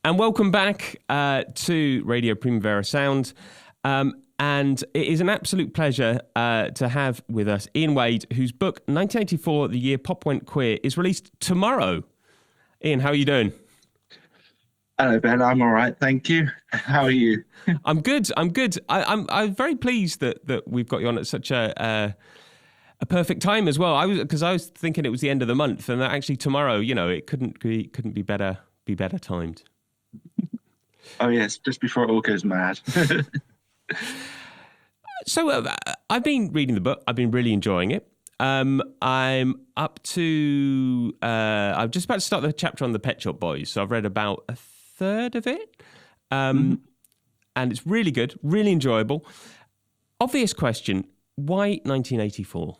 And welcome back to Radio Primavera Sound. And it is an absolute pleasure to have with us Ian Wade, whose book, 1984, The Year Pop Went Queer, is released tomorrow. Ian, how are you doing? Hello, Ben. I'm all right, thank you. How are you? I'm good. I'm very pleased that we've got you on at such a perfect time as well. I was thinking it was the end of the month, and that actually tomorrow, it couldn't be better timed. Oh yes, just before it all goes mad. So I've been reading the book. I've been really enjoying it. I'm up to. I'm just about to start the chapter on the Pet Shop Boys. So I've read about a third of it, and it's really good, really enjoyable. Obvious question: why 1984?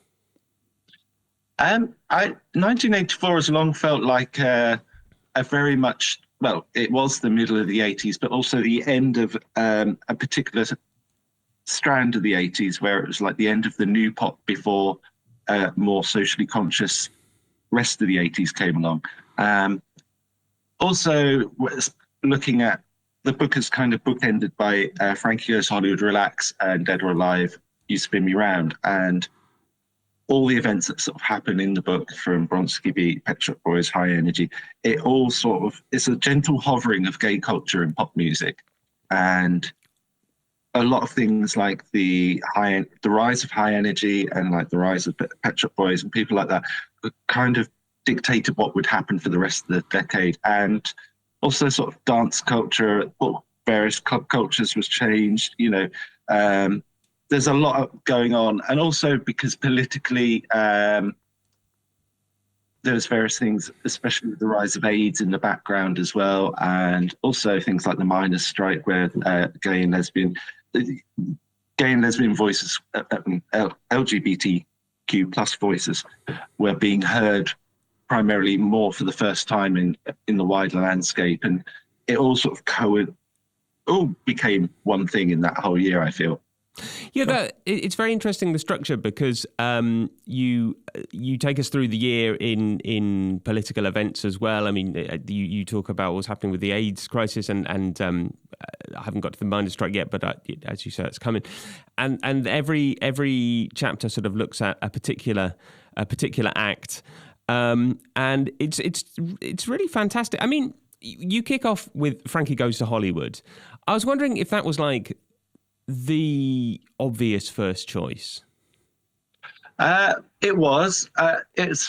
1984 has long felt like a very much. Well, it was the middle of the 80s, but also the end of a particular strand of the 80s, where it was like the end of the new pop before more socially conscious rest of the 80s came along. Also, looking at the book is kind of bookended by Frankie Goes, Hollywood Relax, and Dead or Alive, You Spin Me Round, and all the events that sort of happen in the book, from Bronski Beat, Pet Shop Boys, High Energy, it all sort of, it's a gentle hovering of gay culture and pop music. And a lot of things like the rise of High Energy and like the rise of Pet Shop Boys and people like that kind of dictated what would happen for the rest of the decade. And also sort of dance culture, various club cultures was changed, there's a lot going on. And also because politically, there's various things, especially with the rise of AIDS in the background as well. And also things like the miners' strike, where gay and lesbian voices, LGBTQ plus voices were being heard primarily more for the first time in the wider landscape. And it all sort of all became one thing in that whole year, I feel. Yeah, it's very interesting, the structure, because you take us through the year in political events as well. I mean, you talk about what's happening with the AIDS crisis, and I haven't got to the miners' strike yet, but as you say, it's coming. And every chapter sort of looks at a particular act, and it's really fantastic. I mean, you kick off with Frankie Goes to Hollywood. I was wondering if that was like the obvious first choice. It was. It's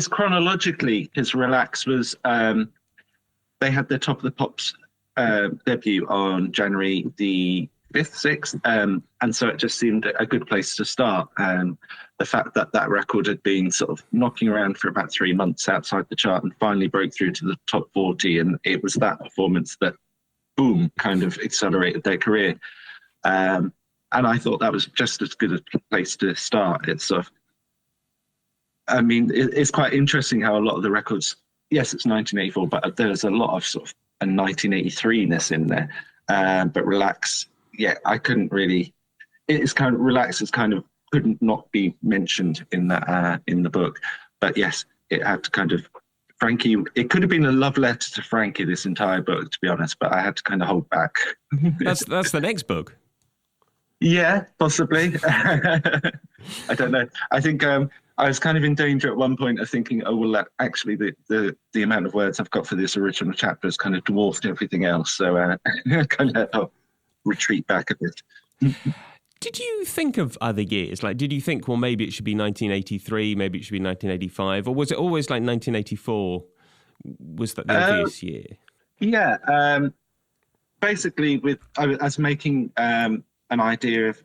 chronologically, because Relax was. They had their Top of the Pops debut on January the 5th, 6th, and so it just seemed a good place to start. The fact that record had been sort of knocking around for about 3 months outside the chart and finally broke through to the top 40, and it was that performance that, boom, kind of accelerated their career. And I thought that was just as good a place to start. It's sort of, I mean, it's quite interesting how a lot of the records, yes, it's 1984, but there's a lot of sort of a 1983-ness in there. But Relax, yeah, I couldn't really, it's kind of, Relax is kind of, couldn't not be mentioned in that, in the book. But yes, it had to kind of, Frankie, it could have been a love letter to Frankie, this entire book, to be honest, but I had to kind of hold back. That's the next book. Yeah, possibly. I don't know. I think I was kind of in danger at one point of thinking, oh, well, actually the amount of words I've got for this original chapter has kind of dwarfed everything else. So kind of retreat back a bit. Did you think of other years? Like, did you think, well, maybe it should be 1983, maybe it should be 1985? Or was it always like 1984 was that the obvious year? Yeah. Basically, I was making an idea of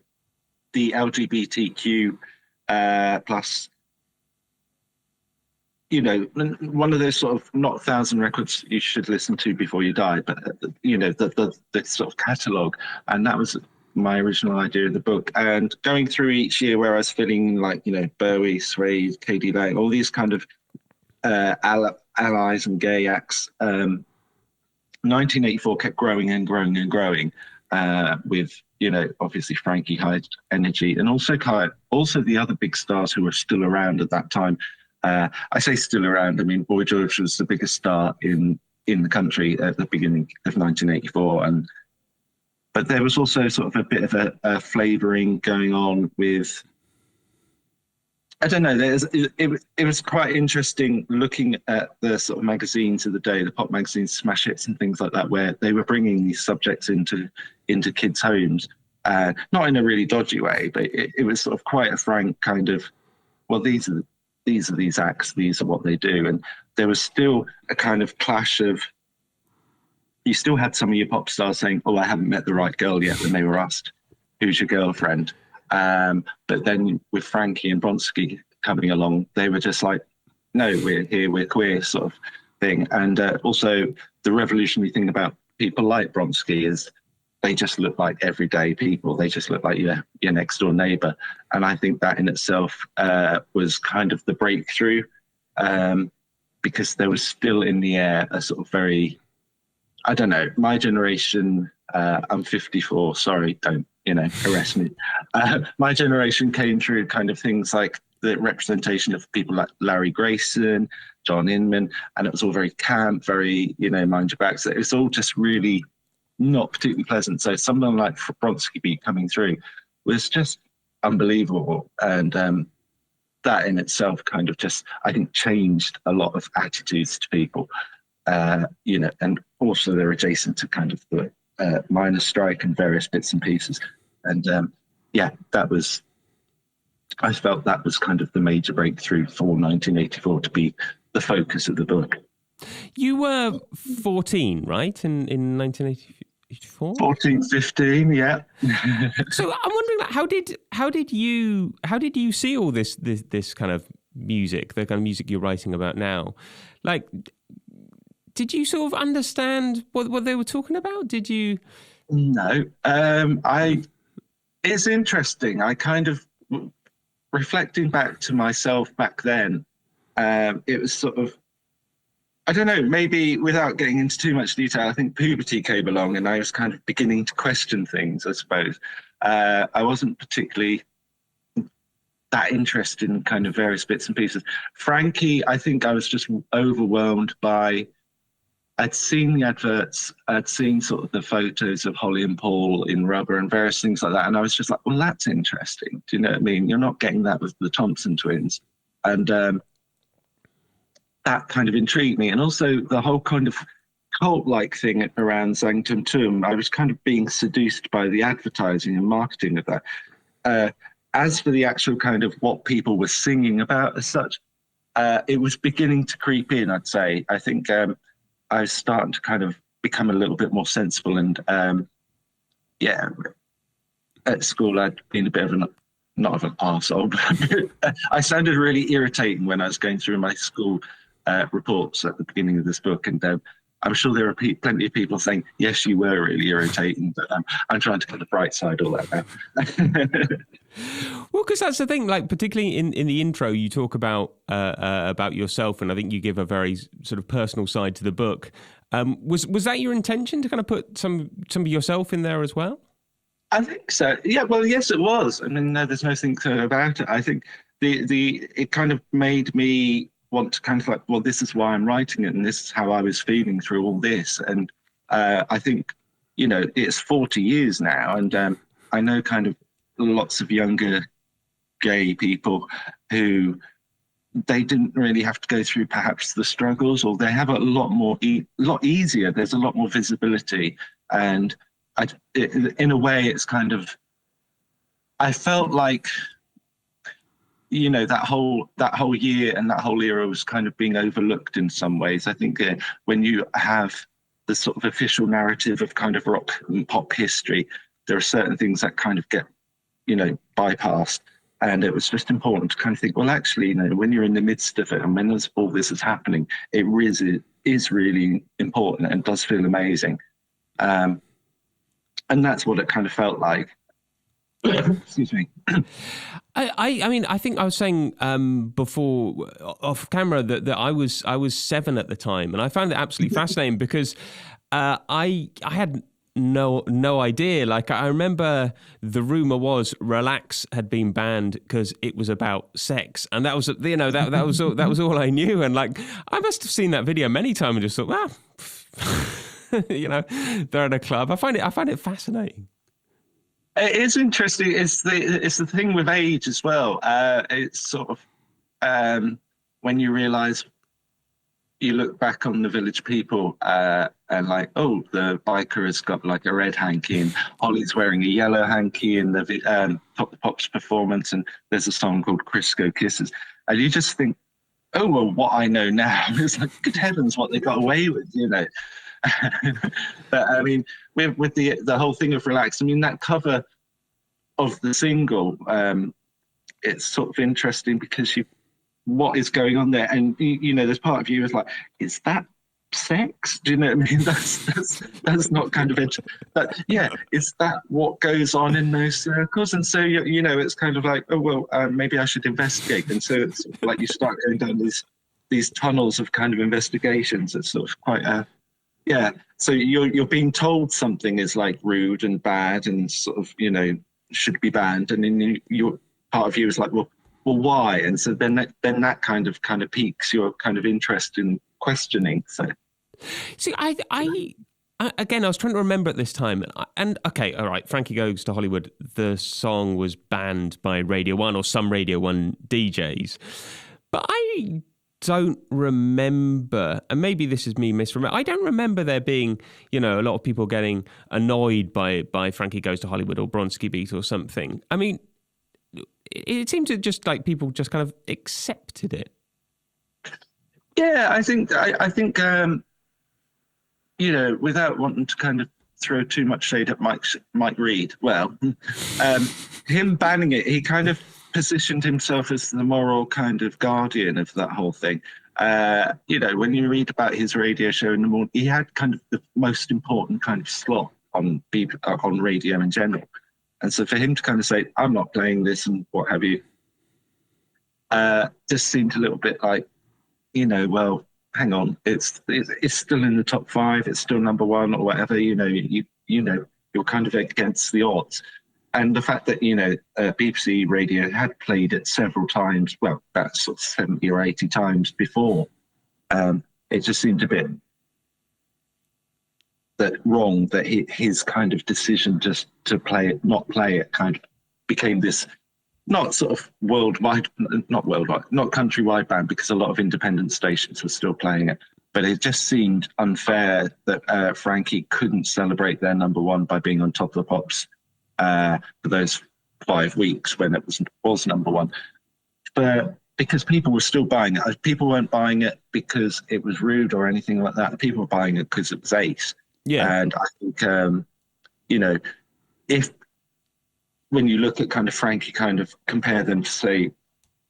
the LGBTQ plus, one of those sort of not 1,000 records you should listen to before you die, but the sort of catalogue, and that was my original idea of the book. And going through each year where I was feeling like Bowie, Suede, K.D. Lang, all these kind of allies and gay acts, 1984 kept growing and growing and growing. With obviously Frankie, High Energy, and also the other big stars who were still around at that time. I say still around, I mean Boy George was the biggest star in in the country at the beginning of 1984, but there was also sort of a bit of a flavouring going on with, I don't know. It was quite interesting looking at the sort of magazines of the day, the pop magazines, smash hits and things like that, where they were bringing these subjects into kids' homes, not in a really dodgy way, but it was sort of quite a frank kind of, well, these are these acts, these are what they do, and there was still a kind of clash of. You still had some of your pop stars saying, "Oh, I haven't met the right girl yet," when they were asked, "Who's your girlfriend?" But then with Frankie and Bronski coming along, they were just like, no, we're here, we're queer sort of thing. And also the revolutionary thing about people like Bronski is they just look like everyday people. They just look like your next door neighbor. And I think that in itself was kind of the breakthrough, because there was still in the air a sort of very, I don't know, my generation, I'm 54, sorry, don't, arrest me. My generation came through kind of things like the representation of people like Larry Grayson, John Inman, and it was all very camp, very, mind your back. So it was all just really not particularly pleasant. So someone like Bronski Beat coming through was just unbelievable. And that in itself kind of just, I think, changed a lot of attitudes to people, and also they're adjacent to kind of the miners' strike and various bits and pieces. And I felt that was kind of the major breakthrough for 1984 to be the focus of the book. You were 14, right, in 1984? 14, 15, yeah. So I'm wondering, how did you see all this kind of music, the kind of music you're writing about now? Like, did you sort of understand what they were talking about? Did you? No. It's interesting. I kind of, reflecting back to myself back then, it was sort of, I don't know, maybe without getting into too much detail, I think puberty came along and I was kind of beginning to question things, I suppose. I wasn't particularly that interested in kind of various bits and pieces. Frankie, I think I was just overwhelmed by, I'd seen the adverts, I'd seen sort of the photos of Holly and Paul in Rubber and various things like that. And I was just like, well, that's interesting. Do you know what I mean? You're not getting that with the Thompson twins. And that kind of intrigued me. And also the whole kind of cult-like thing around Sanctum Tuum, I was kind of being seduced by the advertising and marketing of that. As for the actual kind of what people were singing about as such, it was beginning to creep in, I'd say. I think I was starting to kind of become a little bit more sensible. And at school, I'd been a bit of not of an arsehole, but I sounded really irritating when I was going through my school reports at the beginning of this book. And I'm sure there are plenty of people saying, yes, you were really irritating, but I'm trying to put the bright side all that now. Well, because that's the thing, like particularly in the intro, you talk about yourself, and I think you give a very sort of personal side to the book. Was that your intention to kind of put some of yourself in there as well? I think so. Yeah, well, yes, it was. I mean, there's no thinking about it. I think it kind of made me want to kind of like, well, this is why I'm writing it, and this is how I was feeling through all this. And I think, it's 40 years now, and I know kind of lots of younger gay people who they didn't really have to go through perhaps the struggles, or they have a lot more, lot easier. There's a lot more visibility, and in a way, it's kind of, I felt like, that whole year and that whole era was kind of being overlooked in some ways. I think when you have the sort of official narrative of kind of rock and pop history, there are certain things that kind of get, bypassed. And it was just important to kind of think, well, actually, when you're in the midst of it and when all this is happening, it really is really important and does feel amazing. And that's what it kind of felt like. Excuse me. I mean, I think I was saying before off camera that I was 7 at the time, and I found it absolutely fascinating because I had no idea. Like, I remember the rumor was Relax had been banned because it was about sex, and that was, you know, that was all I knew. And like, I must have seen that video many times and just thought, well, you know, they're at a club. I find it fascinating. It is interesting. It's the thing with age as well. It's sort of when you realise, you look back on the Village People and like, oh, the biker has got like a red hanky and Holly's wearing a yellow hanky in the Top the Pops performance, and there's a song called Crisco Kisses, and you just think, oh well, what I know now is like, good heavens, what they got away with, you know. But I mean, with the whole thing of Relax, I mean, that cover of the single, it's sort of interesting because what is going on there, and you know, there's part of you is like, is that sex? Do you know what I mean? That's not kind of it, but yeah, is that what goes on in those circles? And so you know, it's kind of like, oh well, maybe I should investigate. And so it's like you start going down these tunnels of kind of investigations. It's sort of quite yeah. So you're being told something is like rude and bad and sort of, you know, should be banned, and then your part of you is like, well, why? And so then that kind of piques your kind of interest in questioning. So, see, I again, I was trying to remember at this time, and okay, all right, Frankie Goes to Hollywood, the song was banned by Radio 1 or some Radio 1 DJs, but I don't remember, and maybe this is me misremembering, I don't remember there being, you know, a lot of people getting annoyed by Frankie Goes to Hollywood or Bronski Beat or something. I mean, it seemed to just like people just kind of accepted it. Yeah, I think you know, without wanting to kind of throw too much shade at Mike Reed, well, him banning it, he kind of positioned himself as the moral kind of guardian of that whole thing. You know, when you read about his radio show in the morning, he had kind of the most important kind of slot on radio in general. And so for him to kind of say, I'm not playing this and what have you, just seemed a little bit like, you know, well, hang on, it's still in the top 5, it's still number 1 or whatever, you know, you know, you're kind of against the odds. And the fact that, you know, BBC Radio had played it several times, well, about sort of 70 or 80 times before, it just seemed a bit wrong that his kind of decision just to play it, not play it, kind of became this not sort of not countrywide ban, because a lot of independent stations were still playing it. But it just seemed unfair that Frankie couldn't celebrate their number 1 by being on Top of the Pops for those 5 weeks when it was number 1. But because people were still buying it. People weren't buying it because it was rude or anything like that. People were buying it because it was Ace. Yeah. And I think, you know, when you look at kind of Frankie, kind of compare them to, say,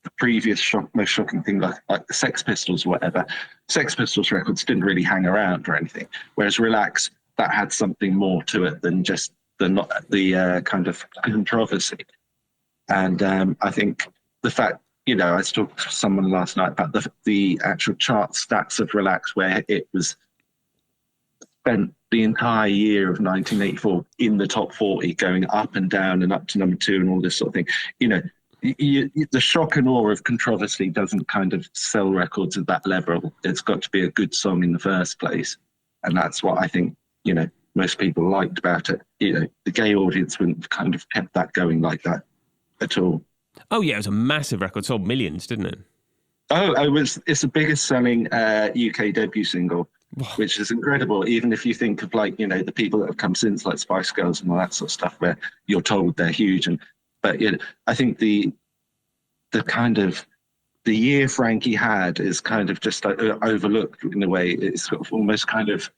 the previous most shocking thing, like the Sex Pistols or whatever, Sex Pistols records didn't really hang around or anything. Whereas Relax, that had something more to it than just the kind of controversy. And I think the fact, you know, I was talking to someone last night about the actual chart stats of Relax, where it was spent the entire year of 1984 in the top 40, going up and down and up to number 2 and all this sort of thing. You know, the shock and awe of controversy doesn't kind of sell records at that level. It's got to be a good song in the first place. And that's what I think, you know, most people liked about it. You know, the gay audience wouldn't have kind of kept that going like that at all. Oh, yeah, it was a massive record. Sold millions, didn't it? It's the biggest selling UK debut single, which is incredible, even if you think of, like, you know, the people that have come since, like Spice Girls and all that sort of stuff, where you're told they're huge. But you know, I think the kind of the year Frankie had is kind of just overlooked in a way. It's sort of almost kind of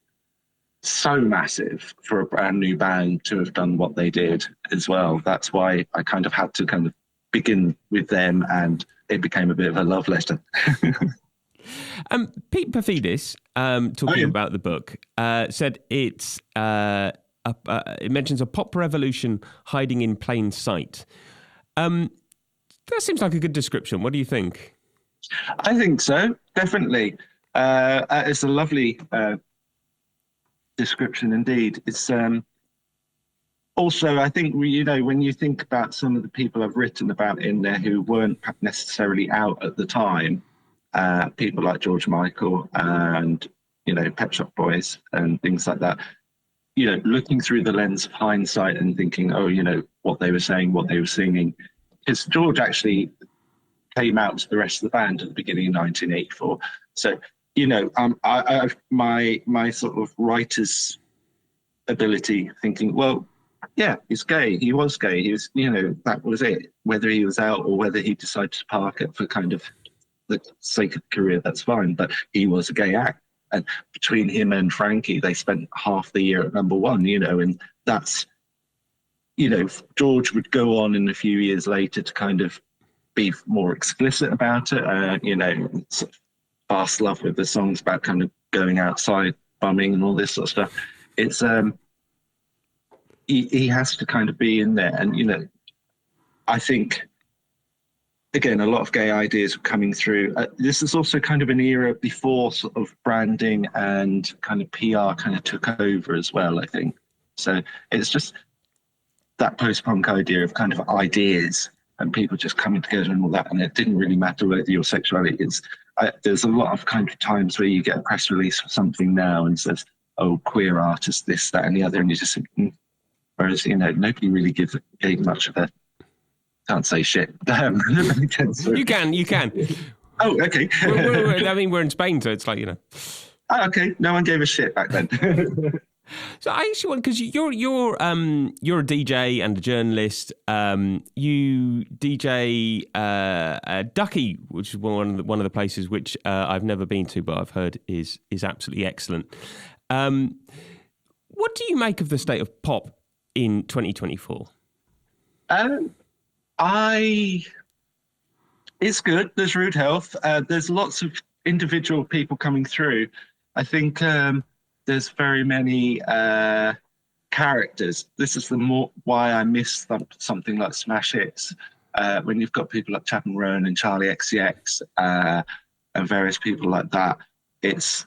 so massive for a brand new band to have done what they did as well. That's why I kind of had to kind of begin with them, and it became a bit of a love letter. Pete Paphides, talking about the book, said it mentions a pop revolution hiding in plain sight. That seems like a good description. What do you think? I think so, definitely. It's a lovely description indeed. It's Also, I think when you think about some of the people I've written about in there who weren't necessarily out at the time, people like George Michael and Pet Shop Boys and things like that. Looking through the lens of hindsight and thinking, oh, what they were saying, what they were singing, because George actually came out to the rest of the band at the beginning of 1984. So, my sort of writer's ability thinking, well, yeah, he's gay. He was gay. He was, that was it. Whether he was out or whether he decided to park it for kind of the sake of career, that's fine. But he was a gay act. And between him and Frankie, they spent half the year at number one, and that's, George would go on in a few years later to kind of be more explicit about it. Fast Love with the songs about kind of going outside, bumming and all this sort of stuff. It's, he has to kind of be in there. And, I think, again, a lot of gay ideas were coming through. This is also kind of an era before sort of branding and kind of PR kind of took over as well, I think. So it's just that post-punk idea of kind of ideas and people just coming together and all that. And it didn't really matter whether your sexuality is. There's a lot of kind of times where you get a press release for something now and says, oh, queer artist, this, that, and the other. And you just think, whereas, nobody really gave much of a, can't say shit. You can. Oh, okay. We're in Spain, so it's like, Oh, okay. No one gave a shit back then. So I actually want, because you're a DJ and a journalist. You DJ Ducky, which is one of the places which I've never been to, but I've heard is absolutely excellent. What do you make of the state of pop in 2024? It's good. There's rude health. There's lots of individual people coming through. I think there's very many characters. This is why I miss something like Smash Hits. When you've got people like Chapman Roan and Charlie XCX and various people like that, it's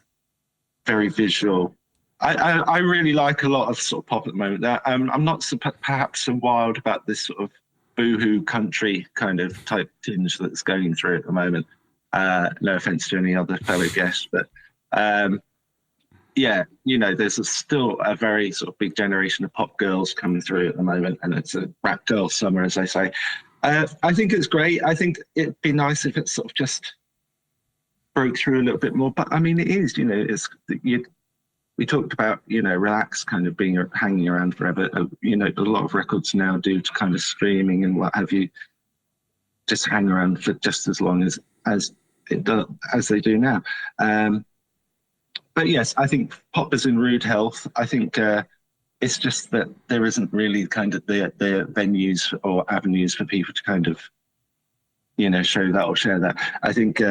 very visual. I really like a lot of sort of pop at the moment. I'm not perhaps so wild about this sort of boohoo country kind of type tinge that's going through at the moment. No offense to any other fellow guests, but yeah, there's still a very sort of big generation of pop girls coming through at the moment, and it's a rap girl summer, as they say. I think it's great. I think it'd be nice if it sort of just broke through a little bit more. But I mean, it is, we talked about, Relax kind of hanging around forever. A lot of records now do to kind of streaming and what have you, just hang around for just as long as they do now. But yes, I think pop is in rude health. I think it's just that there isn't really kind of the venues or avenues for people to kind of, show that or share that. I think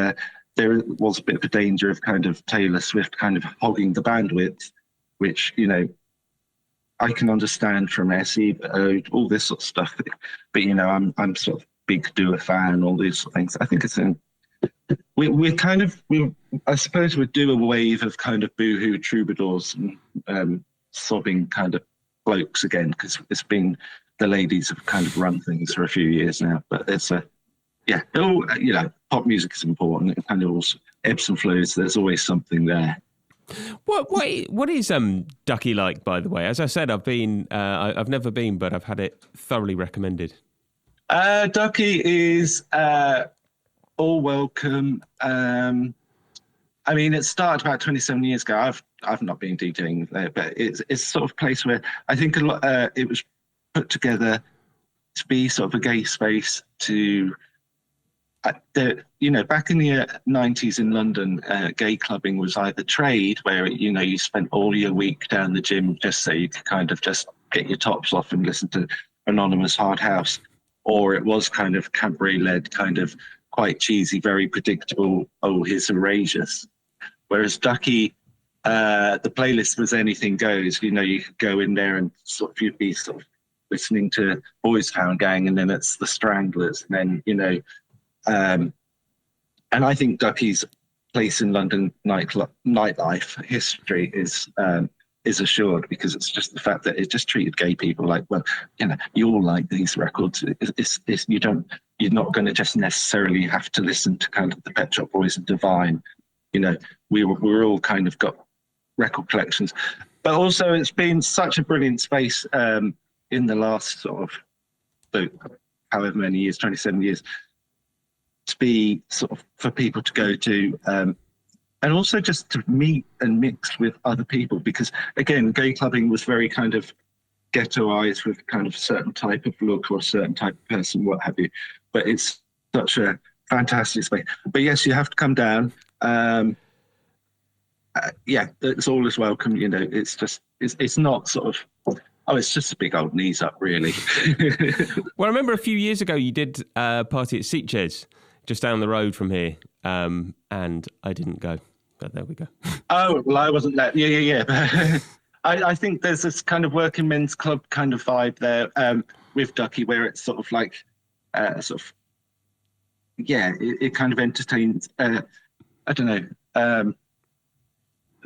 there was a bit of a danger of kind of Taylor Swift kind of hogging the bandwidth, which, I can understand from SE, all this sort of stuff. But I'm sort of big Dua fan, all these sort of things. I think it's I suppose we'd do a wave of kind of boohoo troubadours and sobbing kind of blokes again, because it's been the ladies have kind of run things for a few years now. But it's pop music is important. It kind of also ebbs and flows. There's always something there. What is Ducky like, by the way? As I said, I've never been, but I've had it thoroughly recommended. Ducky is all welcome. I mean, it started about 27 years ago. I've not been DJing there, but it's sort of a place where I think a lot. It was put together to be sort of a gay space to. Back in the 90s in London, gay clubbing was either trade, where you spent all your week down the gym just so you could kind of just get your tops off and listen to anonymous hard house, or it was kind of cabaret-led, kind of quite cheesy, very predictable. Oh, here's Erasures. Whereas Ducky, the playlist was anything goes. You could go in there and you'd be sort of listening to Boys Town Gang, and then it's the Stranglers, and then and I think Ducky's place in London nightlife history is is assured, because it's just the fact that it just treated gay people like, well, you all like these records. You're not going to just necessarily have to listen to kind of the Pet Shop Boys and Divine. We're all kind of got record collections, but also it's been such a brilliant space in the last sort of however many years, 27 years, to be sort of for people to go to. And also just to meet and mix with other people, because again, gay clubbing was very kind of ghettoized with kind of a certain type of look or a certain type of person, what have you. But it's such a fantastic space. But yes, you have to come down. It's always welcome. It's not sort of, it's just a big old knees up, really. Well, I remember a few years ago you did a party at Sitges, just down the road from here, and I didn't go. But there we go. Oh, well, I wasn't there. Yeah. I think there's this kind of working men's club kind of vibe there with Ducky, where it's sort of like, it kind of entertains. I don't know.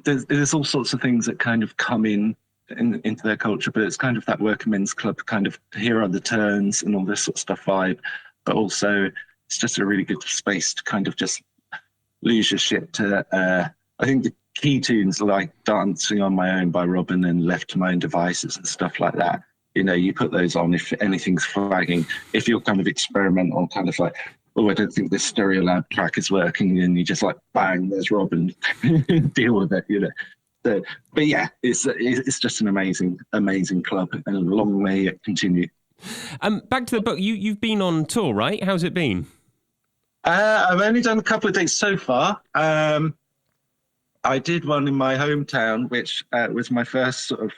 There's all sorts of things that kind of come into their culture, but it's kind of that working men's club kind of here are the turns and all this sort of stuff vibe. But also, it's just a really good space to kind of just lose your shit to. I think the key tunes like Dancing on My Own by Robin and Left to My Own Devices and stuff like that. You put those on if anything's flagging. If you're kind of experimental, kind of like, I don't think this Stereolab track is working, and you just like, bang, there's Robin, deal with it, So, but yeah, it's just an amazing club, and a long may it continue. Back to the book. You've been on tour, right? How's it been? I've only done a couple of dates so far. I did one in my hometown, which was my first sort of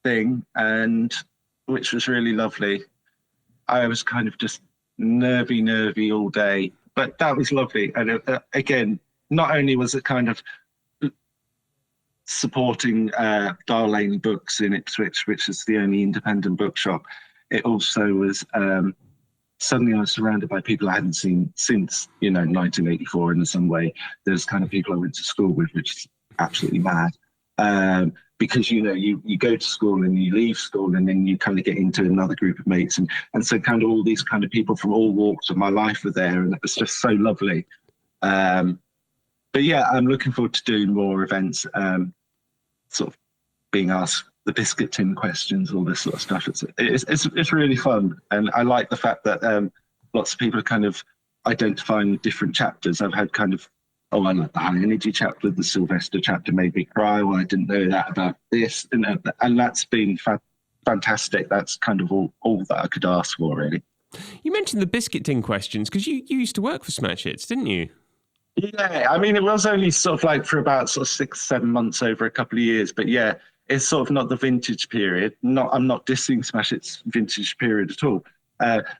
thing, and which was really lovely. I was kind of just nervy all day, but that was lovely. And again, not only was it kind of supporting Dial Lane Books in Ipswich, which is the only independent bookshop, it also was suddenly I was surrounded by people I hadn't seen since 1984 in some way. There's kind of people I went to school with, which is absolutely mad. Because you go to school and you leave school, and then you kind of get into another group of mates, and so kind of all these kind of people from all walks of my life were there, and it was just so lovely. But yeah, I'm looking forward to doing more events, sort of being asked the biscuit tin questions, all this sort of stuff. It's really fun, and I like the fact that lots of people are kind of identifying different chapters. I've had kind of, I like the high energy chapter, the Sylvester chapter made me cry. Well, I didn't know that about this, and that's been fantastic. That's kind of all that I could ask for, really. You mentioned the biscuit tin questions because you used to work for Smash Hits, didn't you? Yeah, I mean, it was only sort of like for about sort of 6-7 months over a couple of years, but yeah, it's sort of not the vintage period. I'm not dissing Smash Hits vintage period at all,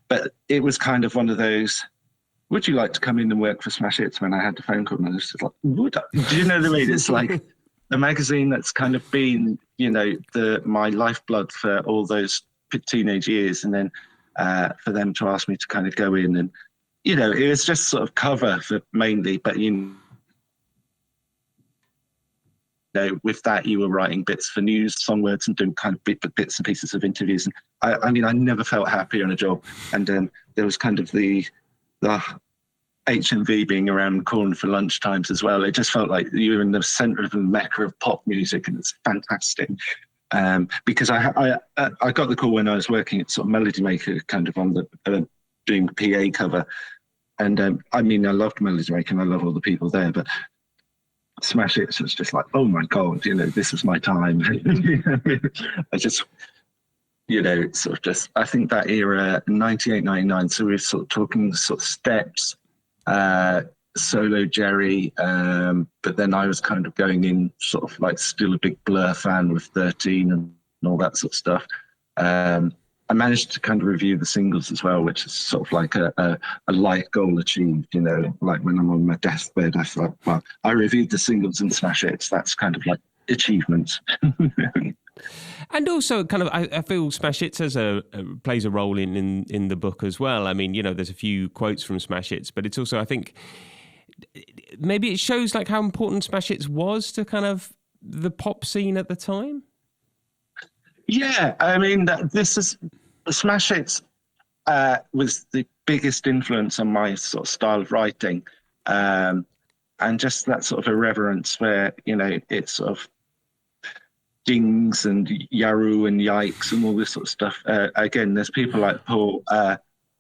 but it was kind of one of those. Would you like to come in and work for Smash Hits? When I had the phone call, and I was just like, would I? Do you know what I mean? It's like a magazine that's kind of been, my lifeblood for all those teenage years, and then for them to ask me to kind of go in, and it was just sort of cover for mainly, but with that, you were writing bits for news, song words, and doing kind of bits and pieces of interviews. And I never felt happier on a job. And there was kind of the HMV being around the corner for lunchtimes as well. It just felt like you were in the centre of the mecca of pop music, and it's fantastic. Because I got the call when I was working at sort of Melody Maker, kind of on the doing PA cover. And I loved Melody Maker, and I love all the people there, but Smash Hits was just like, oh my God, this was my time. I just, sort of just, I think that era, 98, 99, so we were sort of talking sort of Steps, Solo Jerry, but then I was kind of going in sort of like still a big Blur fan with 13 and all that sort of stuff. I managed to kind of review the singles as well, which is sort of like a life goal achieved, like when I'm on my deathbed, I thought, well, I reviewed the singles and Smash Hits. That's kind of like achievements. And also kind of, I feel Smash Hits plays a role in the book as well. I mean, there's a few quotes from Smash Hits, but it's also, I think, maybe it shows like how important Smash Hits was to kind of the pop scene at the time? Yeah, I mean, this is Smash Hits was the biggest influence on my sort of style of writing, and just that sort of irreverence where it's sort of dings and yaru and yikes and all this sort of stuff. Again, there's people like Paul,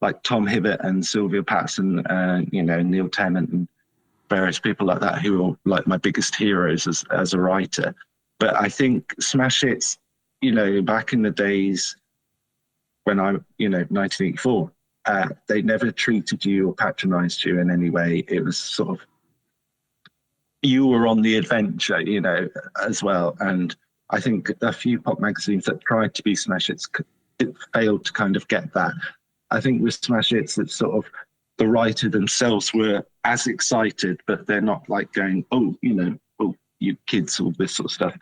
like Tom Hibbert and Sylvia Patterson, Neil Tennant and various people like that who are like my biggest heroes as a writer. But I think Smash Hits, back in the days when 1984, they never treated you or patronized you in any way. It was sort of, you were on the adventure, as well. And I think a few pop magazines that tried to be Smash Hits failed to kind of get that. I think with Smash Hits, it's sort of the writer themselves were as excited, but they're not like going, oh, you kids, all this sort of stuff.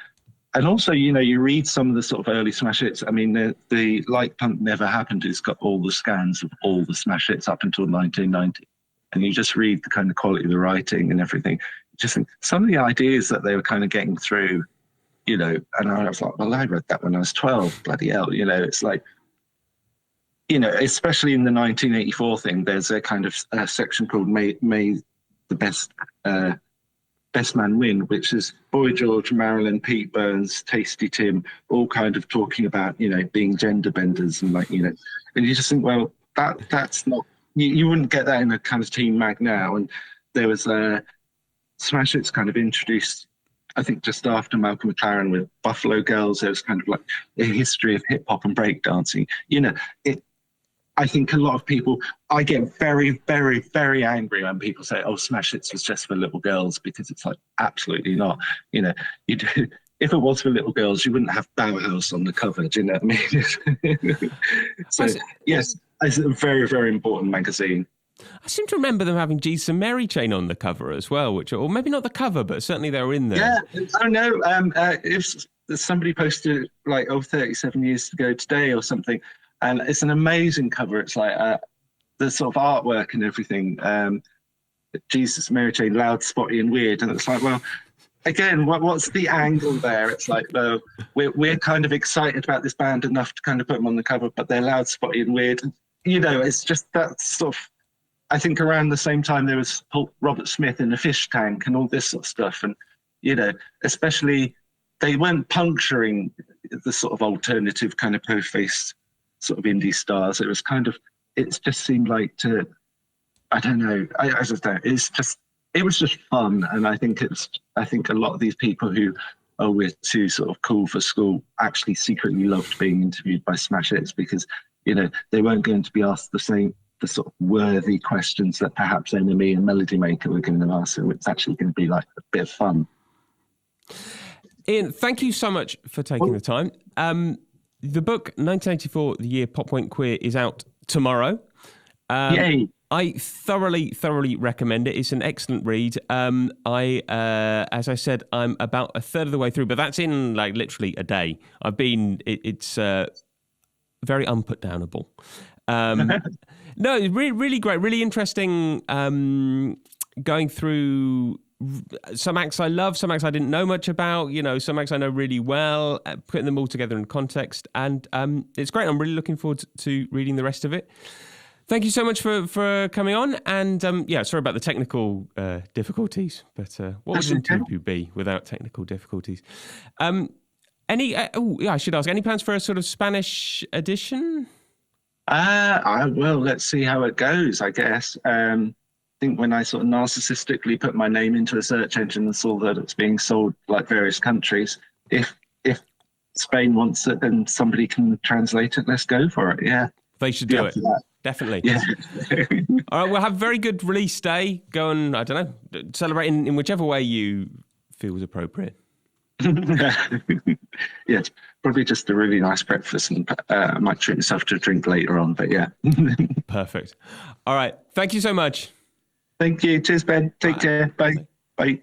And also, you read some of the sort of early Smash Hits. I mean, the Like Punk Never Happened has got all the scans of all the Smash Hits up until 1990. And you just read the kind of quality of the writing and everything. Just think some of the ideas that they were kind of getting through, and I was like, well, I read that when I was 12, bloody hell. It's like, especially in the 1984 thing, there's a kind of section called May the Best Man Win, which is Boy George, Marilyn, Pete Burns, Tasty Tim, all kind of talking about, being gender benders and and you just think, well, that's not, you wouldn't get that in a kind of teen mag now. And there was Smash Hits kind of introduced, I think just after Malcolm McLaren with Buffalo Girls, there was kind of like a history of hip hop and breakdancing. I think a lot of people, I get very, very, very angry when people say, oh, Smash Hits was just for little girls, because it's like, absolutely not. You do, if it was for little girls, you wouldn't have Bauhaus on the cover. Do you know what I mean? So, yes, it's a very, very important magazine. I seem to remember them having Jesus and Mary Chain on the cover as well, or maybe not the cover, but certainly they were in there. Yeah, I know. If somebody posted like, 37 years ago today or something, and it's an amazing cover. It's like the sort of artwork and everything. Jesus, Mary Chain, loud, spotty, and weird. And it's like, well, again, what's the angle there? It's like, well, we're kind of excited about this band enough to kind of put them on the cover, but they're loud, spotty, and weird. And, it's just that sort of. I think around the same time there was Robert Smith in the Fish Tank and all this sort of stuff, and especially they weren't puncturing the sort of alternative kind of po-faced sort of indie stars. It was kind of, it just seemed like I don't know. I just don't. It was just fun, and I think a lot of these people who we're too sort of cool for school actually secretly loved being interviewed by Smash Hits, because they weren't going to be asked the sort of worthy questions that perhaps NME and Melody Maker were going to ask. So it's actually going to be like a bit of fun. Ian, thank you so much for taking the time. The book, 1984, The Year Pop Went Queer, is out tomorrow. Yay! I thoroughly recommend it. It's an excellent read. As I said, I'm about a third of the way through, but that's in like literally a day. It's very unputdownable. No, it's really great, really interesting. Going through some acts I love, some acts I didn't know much about, some acts I know really well, putting them all together in context. And it's great. I'm really looking forward to reading the rest of it. Thank you so much for coming on. And sorry about the technical difficulties, but what would Interview be without technical difficulties? I should ask, any plans for a sort of Spanish edition? Well, let's see how it goes, I guess. I think when I sort of narcissistically put my name into a search engine and saw that it's being sold like various countries, if Spain wants it and somebody can translate it, let's go for it. Yeah. They should do it. Definitely. Yeah. All right, we'll have a very good release day. Go and, I don't know, celebrate in whichever way you feel is appropriate. Yeah, probably just a really nice breakfast, and I might treat myself to a drink later on, but yeah. Perfect. All right. Thank you so much. Thank you. Cheers, Ben. Take care. Bye. Bye.